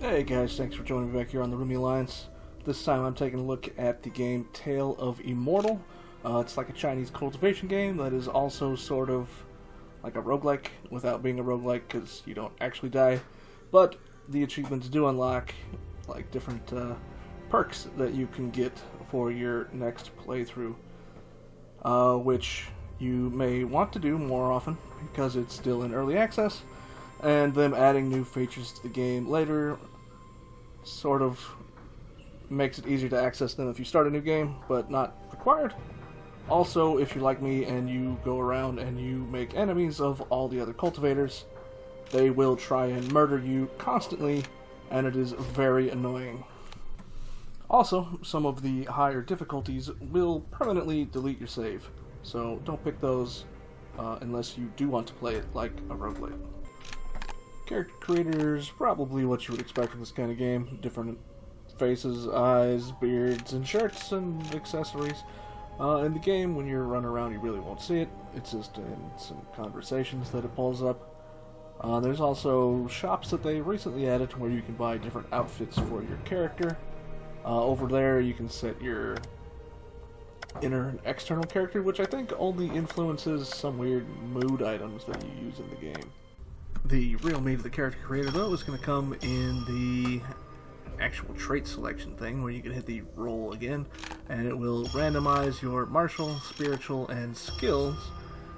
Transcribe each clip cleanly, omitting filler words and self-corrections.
Hey guys, thanks for joining me back here on the Roomy Alliance. This time I'm taking a look at the game Tale of Immortal. It's like a Chinese cultivation game that is also sort of like a roguelike without being a roguelike because you don't actually die. But the achievements do unlock like different perks that you can get for your next playthrough, which you may want to do more often because it's still in early access. And them adding new features to the game later sort of makes it easier to access them if you start a new game, but not required. Also, if you're like me and you go around and you make enemies of all the other cultivators, they will try and murder you constantly, and it is very annoying. Also, some of the higher difficulties will permanently delete your save, so don't pick those unless you do want to play it like a roguelike. Character creators, probably what you would expect from this kind of game. Different faces, eyes, beards, and shirts, and accessories. In the game, when you're running around, you really won't see it. It's just in some conversations that it pulls up. There's also shops that they recently added where you can buy different outfits for your character. Over there, you can set your inner and external character, which I think only influences some weird mood items that you use in the game. The real meat of the character creator, though, is going to come in the actual trait selection thing, where you can hit the roll again, and it will randomize your martial, spiritual, and skills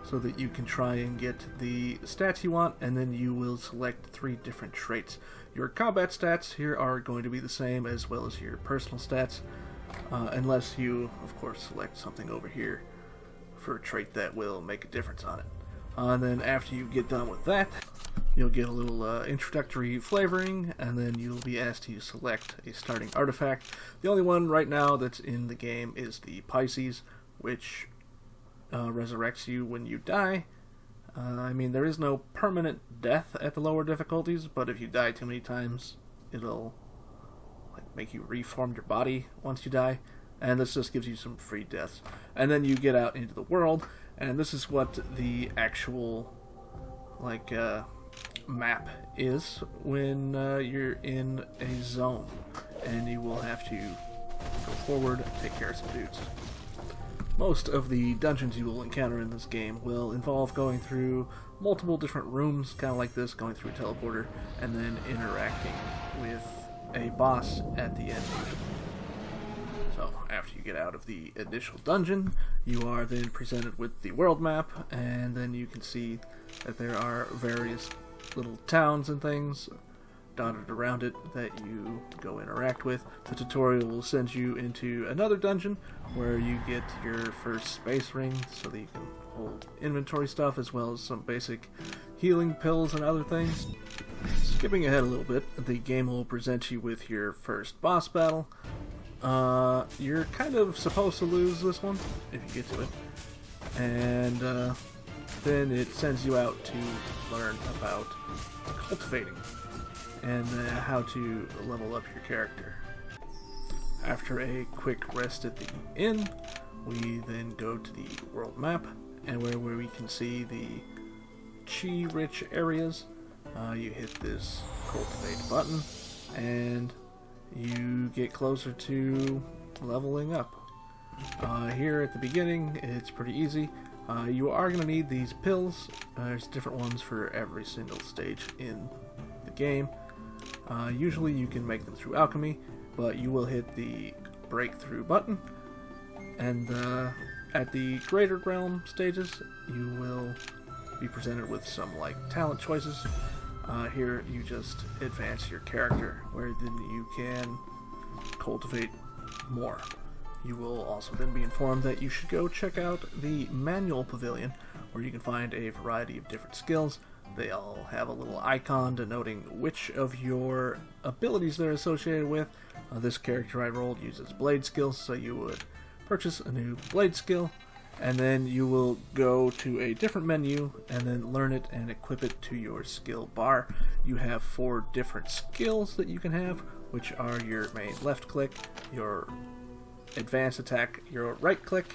so that you can try and get the stats you want, and then you will select 3 different traits. Your combat stats here are going to be the same, as well as your personal stats, unless you, of course, select something over here for a trait that will make a difference on it. And then after you get done with that, you'll get a little introductory flavoring, and then you'll be asked to select a starting artifact. The only one right now that's in the game is the Pisces, which resurrects you when you die. I mean, there is no permanent death at the lower difficulties, but if you die too many times, it'll make you reform your body once you die, and this just gives you some free deaths. And then you get out into the world, and this is what the actual map is when you're in a zone, and you will have to go forward and take care of some dudes. Most of the dungeons you will encounter in this game will involve going through multiple different rooms, kind of like this, going through a teleporter, and then interacting with a boss at the end. So, after you get out of the initial dungeon, you are then presented with the world map, and then you can see that there are various little towns and things dotted around it that you go interact with. The tutorial will send you into another dungeon where you get your first space ring so that you can hold inventory stuff, as well as some basic healing pills and other things. Skipping ahead a little bit, the game will present you with your first boss battle. You're kind of supposed to lose this one if you get to it, and then it sends you out to learn about cultivating and how to level up your character. After a quick rest at the inn, we then go to the world map, and where we can see the chi-rich areas. You hit this cultivate button, and you get closer to leveling up. Here at the beginning, it's pretty easy. You are going to need these pills. There's different ones for every single stage in the game. Usually you can make them through Alchemy, but you will hit the breakthrough button, and at the greater realm stages, you will be presented with some talent choices. Here you just advance your character, where then you can cultivate more. You will also then be informed that you should go check out the manual pavilion, where you can find a variety of different skills. They all have a little icon denoting which of your abilities they're associated with. This character I rolled uses blade skills, so you would purchase a new blade skill, and then you will go to a different menu and then learn it and equip it to your skill bar. You have 4 different skills that you can have, which are your main left click, your advanced attack, your right click,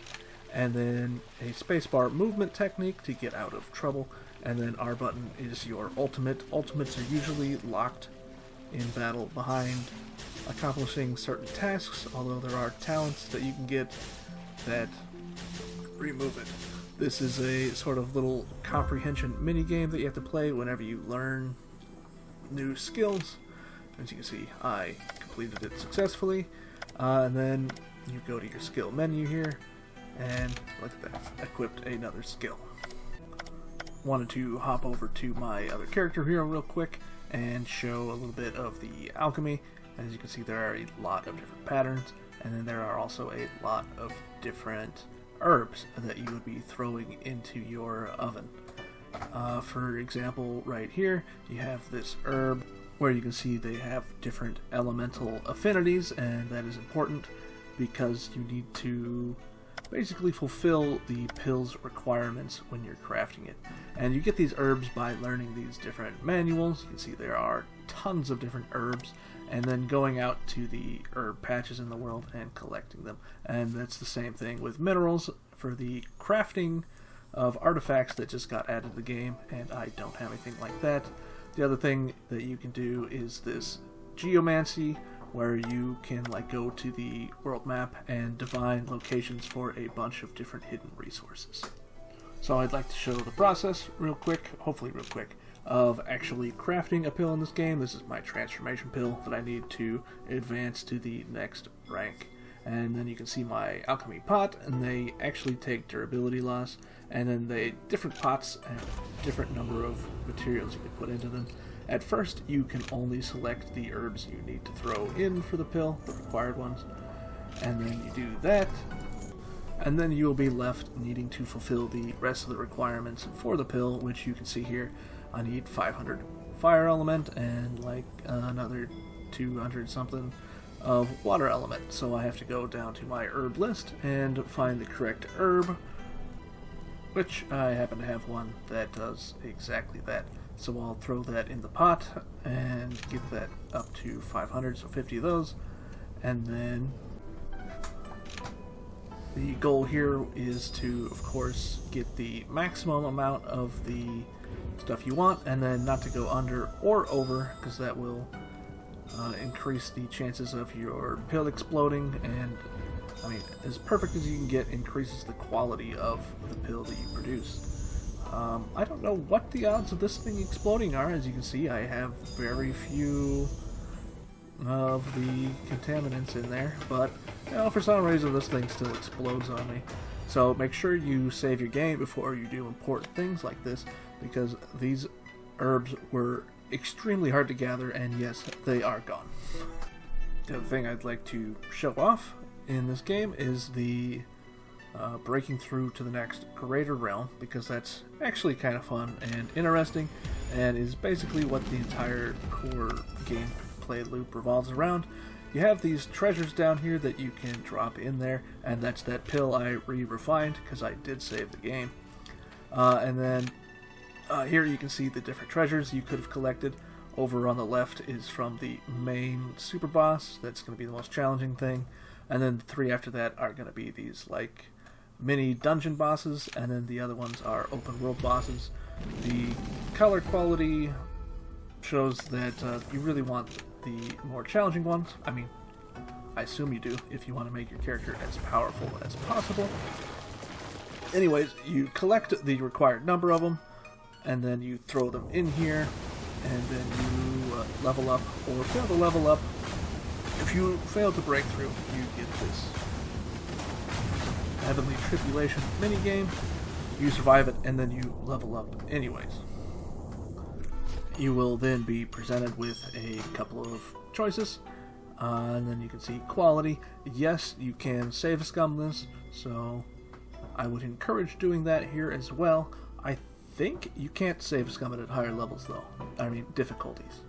and then a spacebar movement technique to get out of trouble, and then R button is your ultimate. Ultimates are usually locked in battle behind accomplishing certain tasks, although there are talents that you can get that remove it. This is a sort of little comprehension mini-game that you have to play whenever you learn new skills. As you can see, I completed it successfully. And then you go to your skill menu here, and look at that, equipped another skill. Wanted to hop over to my other character here real quick and show a little bit of the alchemy. As you can see, there are a lot of different patterns, and then there are also a lot of different herbs that you would be throwing into your oven. For example, right here, you have this herb where you can see they have different elemental affinities, and that is important because you need to basically fulfill the pill's requirements when you're crafting it. And you get these herbs by learning these different manuals. You can see there are tons of different herbs, and then going out to the herb patches in the world and collecting them. And that's the same thing with minerals for the crafting of artifacts that just got added to the game, and I don't have anything like that. The other thing that you can do is this geomancy, where you can go to the world map and divine locations for a bunch of different hidden resources. So I'd like to show the process real quick, hopefully real quick, of actually crafting a pill in this game. This is my transformation pill that I need to advance to the next rank. And then you can see my alchemy pot, and they actually take durability loss, and then they different pots and different number of materials you can put into them. At first, you can only select the herbs you need to throw in for the pill, the required ones, and then you do that, and then you will be left needing to fulfill the rest of the requirements for the pill, which you can see here. I need 500 fire element and another 200 something of water element, so I have to go down to my herb list and find the correct herb, which I happen to have one that does exactly that. So I'll throw that in the pot and get that up to 500, so 50 of those. And then the goal here is to, of course, get the maximum amount of the stuff you want, and then not to go under or over, because that will increase the chances of your pill exploding, and I mean, as perfect as you can get increases the quality of the pill that you produce. I don't know what the odds of this thing exploding are. As you can see, I have very few of the contaminants in there, but for some reason this thing still explodes on me. So make sure you save your game before you do important things like this, because these herbs were extremely hard to gather, and yes, they are gone. The other thing I'd like to show off in this game is the breaking through to the next greater realm, because that's actually kind of fun and interesting, and is basically what the entire core gameplay loop revolves around. You have these treasures down here that you can drop in there, and that's that pill I re-refined because I did save the game. And then here you can see the different treasures you could have collected. Over on the left is from the main super boss. That's going to be the most challenging thing. And then the three after that are going to be these mini dungeon bosses, and then the other ones are open world bosses. The color quality shows that you really want the more challenging ones. I mean, I assume you do if you want to make your character as powerful as possible. Anyways, you collect the required number of them, and then you throw them in here, and then you level up or fail to level up. If you fail to break through, you get this Heavenly Tribulation minigame. You survive it, and then you level up anyways. You will then be presented with a couple of choices, and then you can see quality. Yes, you can save scum this, so I would encourage doing that here as well. I think you can't save scum it at higher levels, though. I mean, difficulties.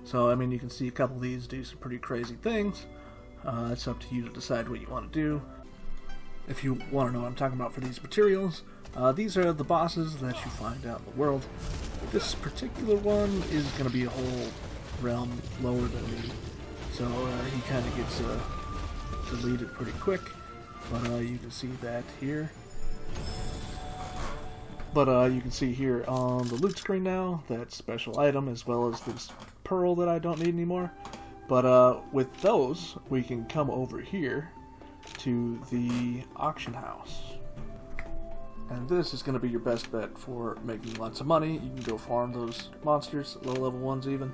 So, I mean, you can see a couple of these do some pretty crazy things. It's up to you to decide what you want to do. If you want to know what I'm talking about for these materials, these are the bosses that you find out in the world. This particular one is going to be a whole realm lower than me, so he kind of gets deleted pretty quick. But you can see that here. But you can see here on the loot screen now that special item as well as this pearl that I don't need anymore. But with those, we can come over here to the auction house. And this is going to be your best bet for making lots of money. You can go farm those monsters, low level ones even,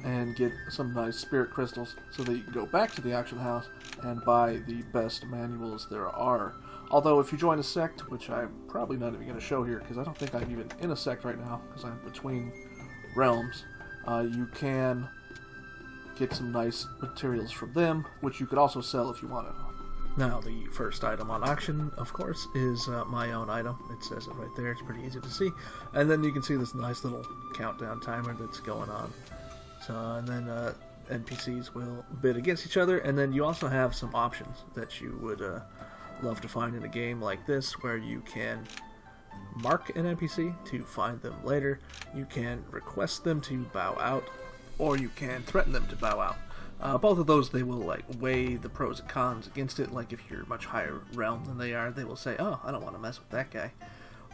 and get some nice spirit crystals so that you can go back to the auction house and buy the best manuals there are. Although if you join a sect, which I'm probably not even going to show here because I don't think I'm even in a sect right now because I'm between realms, you can get some nice materials from them, which you could also sell if you wanted. Now, the first item on auction, of course, is my own item. It says it right there. It's pretty easy to see. And then you can see this nice little countdown timer that's going on. So, and then NPCs will bid against each other. And then you also have some options that you would love to find in a game like this, where you can mark an NPC to find them later. You can request them to bow out, or you can threaten them to bow out. Both of those, they will like weigh the pros and cons against it. Like if you're much higher realm than they are, they will say, oh, I don't want to mess with that guy.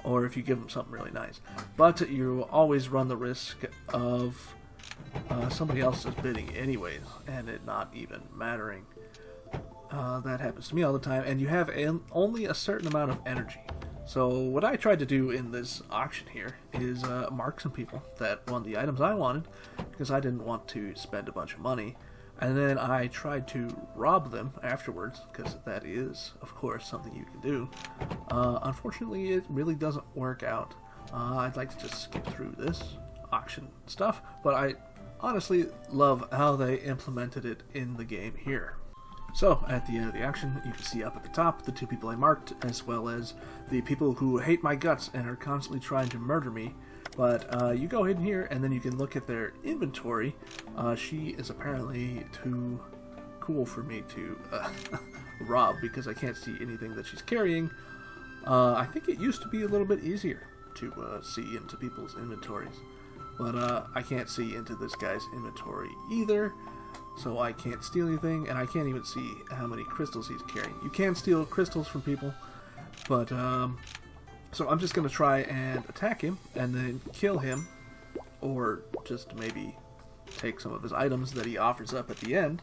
Or if you give them something really nice. But you always run the risk of somebody else is bidding anyways, and it not even mattering. That happens to me all the time, and you have only a certain amount of energy. So what I tried to do in this auction here is mark some people that won the items I wanted, because I didn't want to spend a bunch of money. And then I tried to rob them afterwards, because that is, of course, something you can do. Unfortunately, it really doesn't work out. I'd like to just skip through this auction stuff, but I honestly love how they implemented it in the game here. So, at the end of the auction, you can see up at the top the two people I marked, as well as the people who hate my guts and are constantly trying to murder me. But you go in here, and then you can look at their inventory. She is apparently too cool for me to rob, because I can't see anything that she's carrying. I think it used to be a little bit easier to see into people's inventories. But I can't see into this guy's inventory either. So I can't steal anything, and I can't even see how many crystals he's carrying. You can steal crystals from people, but so I'm just going to try and attack him, and then kill him, or just maybe take some of his items that he offers up at the end.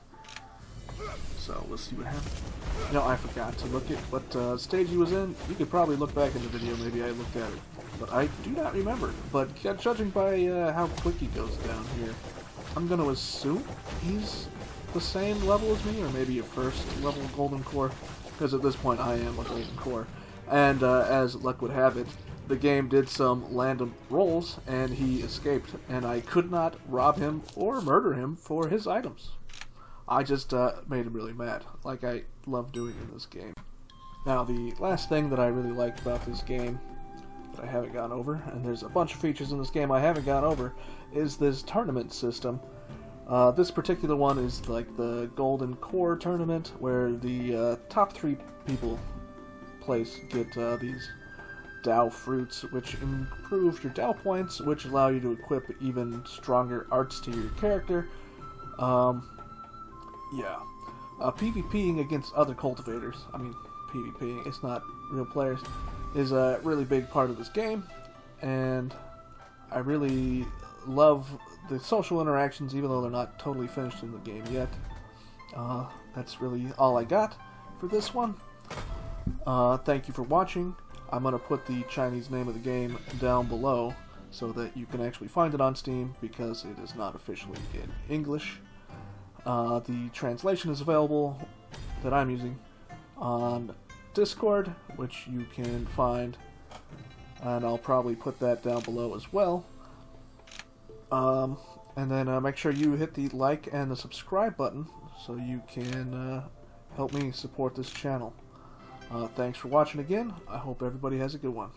So we'll see what happens. You know, I forgot to look at what stage he was in. You could probably look back in the video, maybe I looked at it, but I do not remember. But judging by how quick he goes down here, I'm going to assume he's the same level as me, or maybe a first level golden core, because at this point I am a golden core. And as luck would have it, the game did some random rolls, and he escaped, and I could not rob him or murder him for his items. I just made him really mad, like I love doing in this game. Now, the last thing that I really liked about this game that I haven't gone over, and there's a bunch of features in this game I haven't gone over, is this tournament system. This particular one is like the Golden Core tournament, where the top 3 people get these Dao fruits, which improve your Dao points, which allow you to equip even stronger arts to your character. Yeah. PvPing against other cultivators, I mean, PvPing, it's not real players, is a really big part of this game, and I really love the social interactions, even though they're not totally finished in the game yet. That's really all I got for this one. Thank you for watching. I'm going to put the Chinese name of the game down below so that you can actually find it on Steam, because it is not officially in English. The translation is available that I'm using on Discord, which you can find, and I'll probably put that down below as well. And then make sure you hit the like and the subscribe button so you can help me support this channel. Thanks for watching again. I hope everybody has a good one.